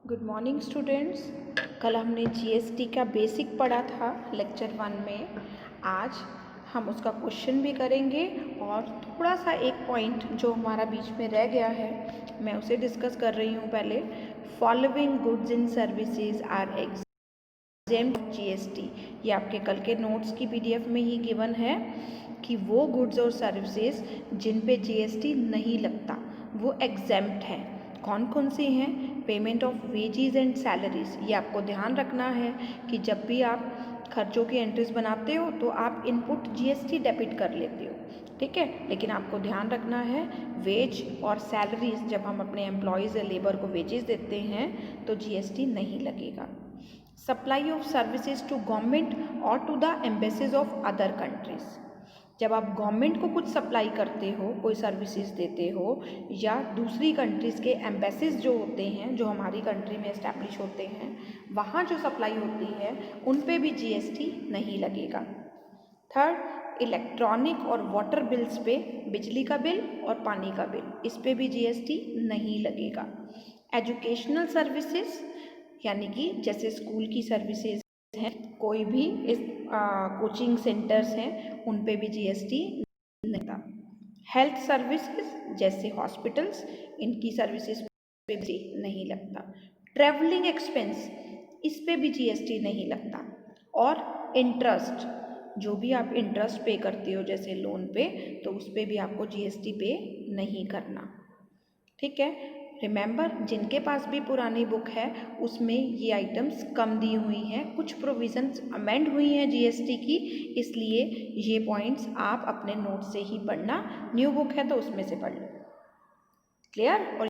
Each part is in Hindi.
Good morning students. कल हमने जीएसटी का बेसिक पढ़ा था लेक्चर 1 में। आज हम उसका क्वेश्चन भी करेंगे और थोड़ा सा एक पॉइंट जो हमारा बीच में रह गया है मैं उसे डिस्कस कर रही हूँ। पहले following goods and services are exempt GST. ये आपके कल के नोट्स की पीडीएफ में ही गिवन है कि वो गुड्स और सर्विसेज जिन पे जीएसटी नहीं लगता वो एग्जेम्प्ट हैं। कौन कौन सी हैं? Payment of wages and salaries. ये आपको ध्यान रखना है कि जब भी आप खर्चों की एंट्रीज बनाते हो तो आप इनपुट जीएसटी डेबिट कर लेते हो, ठीक है। लेकिन आपको ध्यान रखना है वेज और सैलरीज जब हम अपने एम्प्लॉयज़ या लेबर को वेजेस देते हैं तो जीएसटी नहीं लगेगा। Supply of services to government और to the embassies of other countries. जब आप गवर्नमेंट को कुछ सप्लाई करते हो, कोई सर्विसेज देते हो या दूसरी कंट्रीज़ के एम्बेसीज जो होते हैं जो हमारी कंट्री में इस्टेब्लिश होते हैं, वहाँ जो सप्लाई होती है उन पे भी जीएसटी नहीं लगेगा। थर्ड, इलेक्ट्रॉनिक और वाटर बिल्स पे, बिजली का बिल और पानी का बिल, इस पे भी जीएसटी नहीं लगेगा। एजुकेशनल सर्विसेज यानी कि जैसे स्कूल की सर्विसेज हैं, कोई भी इस कोचिंग सेंटर्स हैं उन पे भी जीएसटी नहीं लगता। हेल्थ सर्विसेज जैसे हॉस्पिटल्स, इनकी सर्विसेज पे भी नहीं लगता। ट्रैवलिंग एक्सपेंस, इस पे भी जीएसटी नहीं लगता। और इंटरेस्ट, जो भी आप इंटरेस्ट पे करते हो जैसे लोन पे, तो उस पे भी आपको जीएसटी पे नहीं करना, ठीक है। रिमेंबर, जिनके पास भी पुरानी बुक है उसमें ये आइटम्स कम दी हुई हैं, कुछ प्रोविजंस अमेंड हुई हैं जीएसटी की, इसलिए ये पॉइंट्स आप अपने नोट से ही पढ़ना। न्यू बुक है तो उसमें से पढ़ लो। क्लियर? और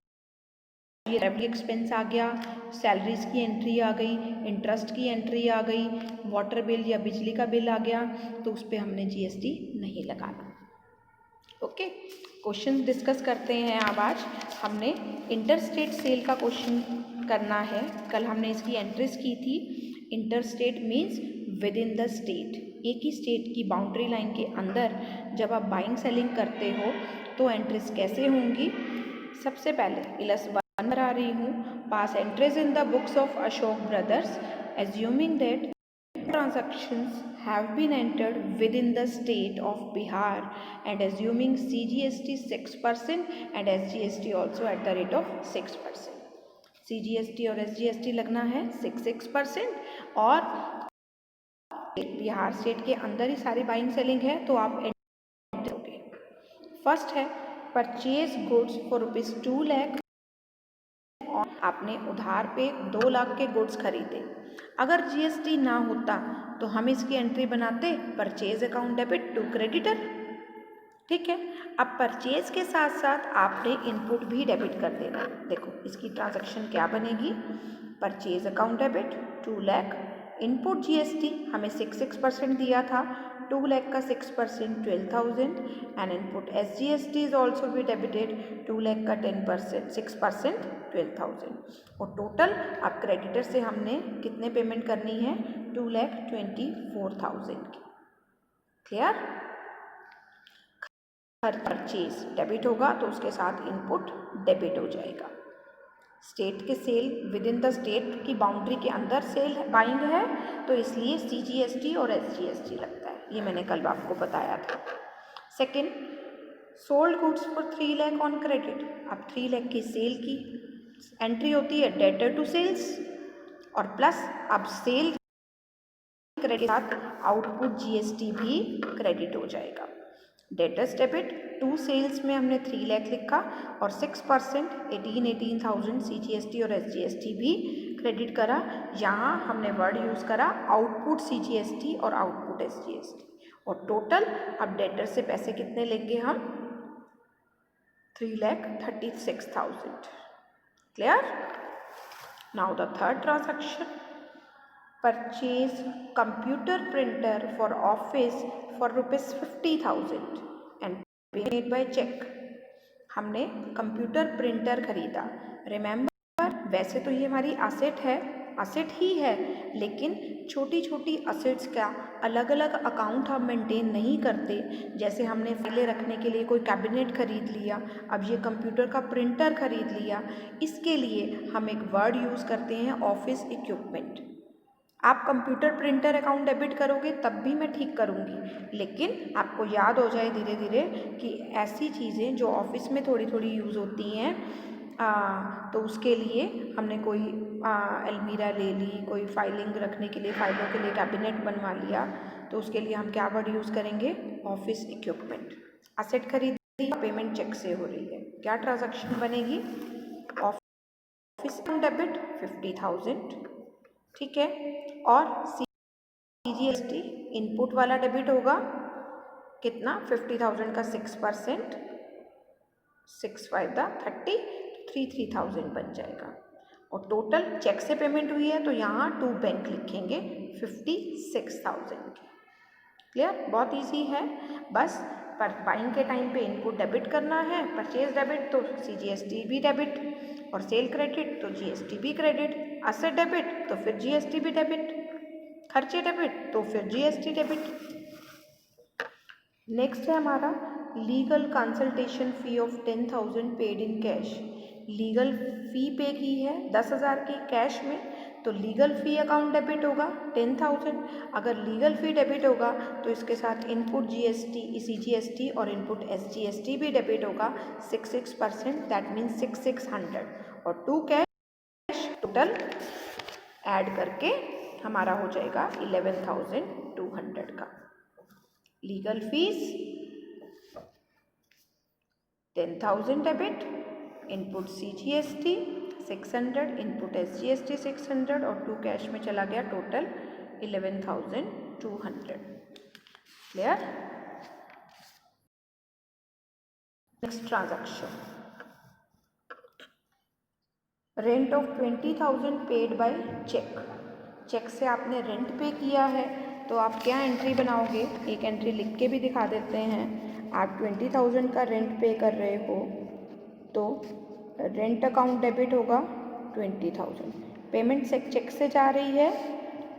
ये रेवन्यू एक्सपेंस आ गया, सैलरीज की एंट्री आ गई, इंटरेस्ट की एंट्री आ गई, वाटर बिल या बिजली का बिल आ गया, तो उस पर हमने जीएसटी नहीं लगाना। ओके, क्वेश्चन डिस्कस करते हैं। अब आज हमने इंटरस्टेट सेल का क्वेश्चन करना है। कल हमने इसकी एंट्रीज की थी। Interstate means with in the state, एक ही स्टेट की बाउंड्री लाइन के अंदर जब आप बाइंग सेलिंग करते हो तो एंट्रीज कैसे होंगी। सबसे पहले इलस 1 बना रही हूँ। Pass entries in the books of Ashok brothers assuming that transactions have been entered within the state of Bihar and assuming CGST 6% and SGST also at the rate of 6%. CGST और SGST लगना है 6% और बिहार स्टेट के अंदर ही सारी बाइंग सेलिंग है तो आप एंटर होगे। फर्स्ट है परचेज गुड्स फॉर ₹2 लाख, आपने उधार पे 2 लाख के गुड्स खरीदे। अगर जीएसटी ना होता तो हम इसकी एंट्री बनाते purchase account debit to creditor, ठीक है। अब परचेज के साथ साथ आपने इनपुट भी डेबिट कर देना। देखो इसकी ट्रांजैक्शन क्या बनेगी। Purchase account debit 2 lakh, input GST हमें 6% दिया था, 2 लाख का 6% 12,000 and input SGST is also be debited, 2 lakh का 10% 6% 12,000 और टोटल अब क्रेडिटर से हमने कितने पेमेंट करनी है 2,24,000 की। क्लियर? हर परचेज डेबिट होगा तो उसके साथ इनपुट डेबिट हो जाएगा। स्टेट के sale within the state की बाउंड्री के अंदर सेल बाइंग है तो इसलिए सीजीएसटी और एसजीएसटी लगता है, ये मैंने कल आपको बताया था। Second, sold goods for 3 lakh on credit. अब 3 लाख की सेल की एंट्री होती है डेटर टू सेल्स और प्लस अब सेल क्रेडिट के साथ आउटपुट जीएसटी भी क्रेडिट हो जाएगा। डेटर्स डेबिट टू सेल्स में हमने 3 लाख लिखा और 6% 18,000 सीजीएसटी और एसजीएसटी भी क्रेडिट करा। यहाँ हमने वर्ड यूज़ करा आउटपुट सीजीएसटी और आउटपुट एसजीएसटी और टोटल अब डेटर से पैसे कितने लेंगे हम 3,36,000। Clear? Now the third transaction, purchase computer printer for office for ₹50,000 and paid by cheque. हमने कंप्यूटर प्रिंटर खरीदा। रिमेंबर, वैसे तो ये हमारी एसेट है, असेट ही है, लेकिन छोटी छोटी असेट्स का अलग अलग अकाउंट हम मेंटेन नहीं करते। जैसे हमने फाइलें रखने के लिए कोई कैबिनेट खरीद लिया, अब ये कंप्यूटर का प्रिंटर खरीद लिया, इसके लिए हम एक वर्ड यूज़ करते हैं ऑफिस इक्विपमेंट। आप कंप्यूटर प्रिंटर अकाउंट डेबिट करोगे तब भी मैं ठीक करूँगी, लेकिन आपको याद हो जाए धीरे धीरे कि ऐसी चीज़ें जो ऑफिस में थोड़ी थोड़ी यूज़ होती हैं, तो उसके लिए हमने कोई अलमीरा ले ली, कोई फाइलिंग रखने के लिए, फाइलों के लिए कैबिनेट बनवा लिया, तो उसके लिए हम क्या वर्ड यूज़ करेंगे? Office equipment. असेट खरीदी, पेमेंट चेक से हो रही है, क्या ट्रांजैक्शन बनेगी? ऑफिस डेबिट 50,000, ठीक है। और CGST इनपुट वाला डेबिट होगा कितना? 50,000 का 6%, 6 5 30, 3,000 बन जाएगा। और टोटल चेक से पेमेंट हुई है तो यहाँ टू बैंक लिखेंगे 56,000 की। क्लियर? बहुत इजी है, बस पर बाइंग के टाइम पे इनपुट डेबिट करना है, परचेज डेबिट तो CGST भी डेबिट, और सेल क्रेडिट तो GST भी क्रेडिट, असेट डेबिट तो फिर GST भी डेबिट, खर्चे डेबिट तो फिर GST डेबिट। नेक्स्ट है हमारा legal consultation fee of 10,000 paid in cash. Legal fee pay की है 10,000 की कैश में, तो लीगल फ़ी अकाउंट डेबिट होगा 10,000। अगर लीगल फ़ी डेबिट होगा तो इसके साथ इनपुट GST, CGST और इनपुट SGST भी डेबिट होगा 6%, दैट मीन्स 6,600, और टू कैश टोटल ऐड करके हमारा हो जाएगा 11,200 का। Legal fees 10,000 debit, input CGST 600, input SGST 600, और टू कैश में चला गया total 11,200। Clear? Next transaction, rent of 20,000 paid by cheque. Cheque से आपने रेंट पे किया है तो आप क्या एंट्री बनाओगे? एक एंट्री लिख के भी दिखा देते हैं। आप 20,000 का रेंट पे कर रहे हो तो रेंट अकाउंट डेबिट होगा 20,000, पेमेंट से चेक से जा रही है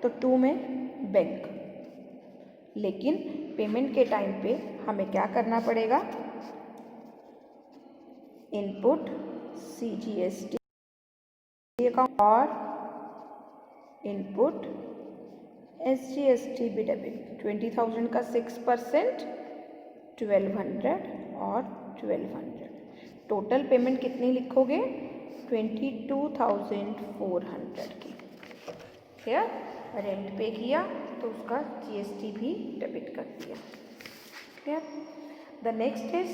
तो टू में बैंक, लेकिन पेमेंट के टाइम पे हमें क्या करना पड़ेगा? इनपुट CGST अकाउंट और इनपुट SGST भी डेबिट। 20,000 का 6%, 1,200 और 1,200, टोटल पेमेंट कितनी लिखोगे? 22,400 की। क्लियर? रेंट पे किया तो उसका GST भी डेबिट कर दिया। Clear? The next is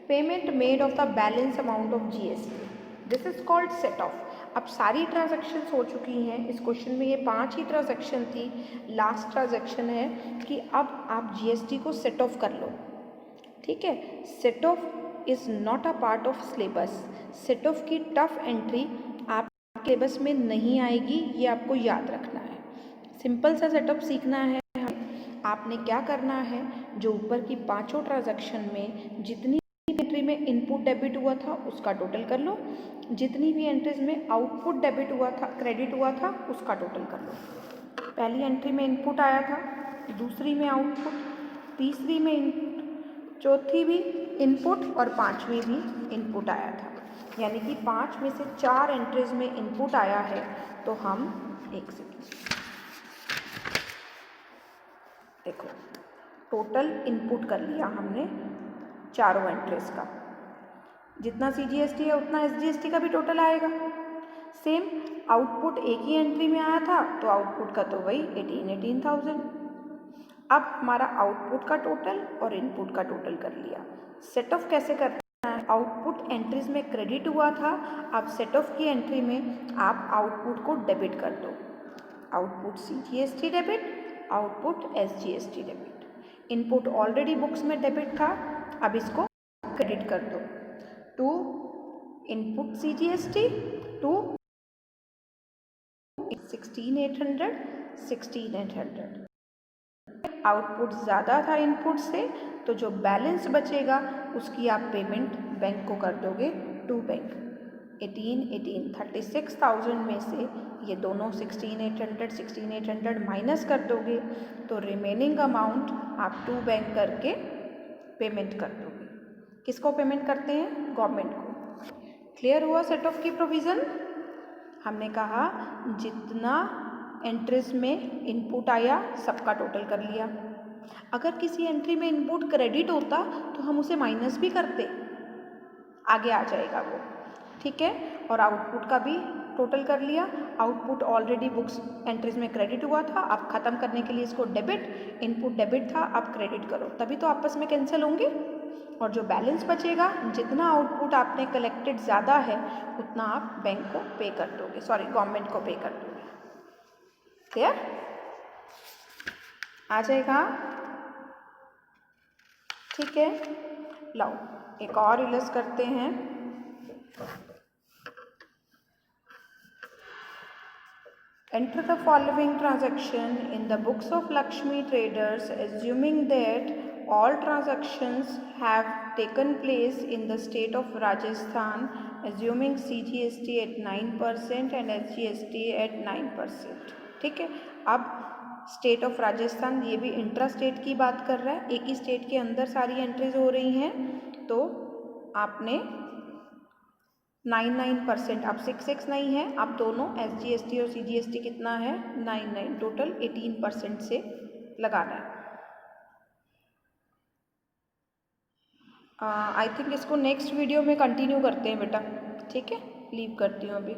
payment made of the balance amount of GST, this is called set of. अब सारी ट्रांजैक्शंस हो चुकी हैं, इस क्वेश्चन में ये 5 ही ट्रांजैक्शन थी, लास्ट ट्रांजैक्शन है कि अब आप GST को सेट ऑफ कर लो। ठीक है, set of is not a part of syllabus. Set of की टफ एंट्री आप सिलेबस में नहीं आएगी, ये आपको याद रखना है। सिंपल सा सेटअप सीखना है। आपने क्या करना है, जो ऊपर की 5 ट्रांजैक्शन में जितनी एंट्री में इनपुट डेबिट हुआ था उसका टोटल कर लो, जितनी भी एंट्रीज में आउटपुट डेबिट हुआ था, क्रेडिट हुआ था, उसका टोटल कर लो। पहली एंट्री में इनपुट आया था, दूसरी में आउटपुट, तीसरी में इनपुट, चौथी भी इनपुट और पांचवी भी इनपुट आया था। यानी कि 5 में से 4 एंट्रीज में इनपुट आया है, तो हम एक सेकेंड देखो, टोटल इनपुट कर लिया हमने चारों एंट्रीज का, जितना CGST है उतना SGST का भी टोटल आएगा। सेम आउटपुट एक ही एंट्री में आया था तो आउटपुट का तो वही 18,000। अब हमारा आउटपुट का टोटल और इनपुट का टोटल कर लिया। सेट ऑफ कैसे करना है? आउटपुट एंट्रीज में क्रेडिट हुआ था, अब सेट ऑफ की एंट्री में आप आउटपुट को डेबिट कर दो। Output CGST debit, output SGST debit. Input already books में डेबिट था, अब इसको क्रेडिट कर दो टू इनपुट CGST टू 16,800, 16,800। आउटपुट ज़्यादा था इनपुट से, तो जो बैलेंस बचेगा उसकी आप पेमेंट बैंक को कर दोगे टू बैंक। 18 36,000 में से ये दोनों 16,800 माइनस कर दोगे तो रिमेनिंग अमाउंट आप टू बैंक करके पेमेंट कर दोगे। किसको पेमेंट करते हैं? गवर्नमेंट को। क्लियर हुआ सेट ऑफ की प्रोविज़न? हमने कहा जितना एंट्रीज में इनपुट आया सबका टोटल कर लिया। अगर किसी एंट्री में इनपुट क्रेडिट होता तो हम उसे माइनस भी करते, आगे आ जाएगा वो, ठीक है। और आउटपुट का भी टोटल कर लिया। आउटपुट ऑलरेडी बुक्स एंट्रीज में क्रेडिट हुआ था, अब ख़त्म करने के लिए इसको डेबिट, इनपुट डेबिट था, अब क्रेडिट करो, तभी तो आपस में कैंसिल होंगे। और जो बैलेंस बचेगा, जितना आउटपुट आपने कलेक्टेड ज़्यादा है उतना आप बैंक को पे कर दोगे, सॉरी गवर्नमेंट को पे कर दोगे। क्लियर? आ जाएगा? ठीक है, लाओ एक और इलस्ट करते हैं। Enter the following transaction in the books of Lakshmi Traders, assuming that all transactions have taken place in the state of Rajasthan, assuming CGST at 9% and SGST at 9%। ठीक है, अब स्टेट ऑफ राजस्थान, ये भी इंट्रा स्टेट की बात कर रहा है, एक ही स्टेट के अंदर सारी एंट्रीज हो रही हैं, तो आपने 9% अब 6 नहीं है, अब दोनों SGST और CGST कितना है? 9 टोटल 18% से लगाना है। आई थिंक इसको नेक्स्ट वीडियो में कंटिन्यू करते हैं बेटा, ठीक है। लीव करती हूँ अभी।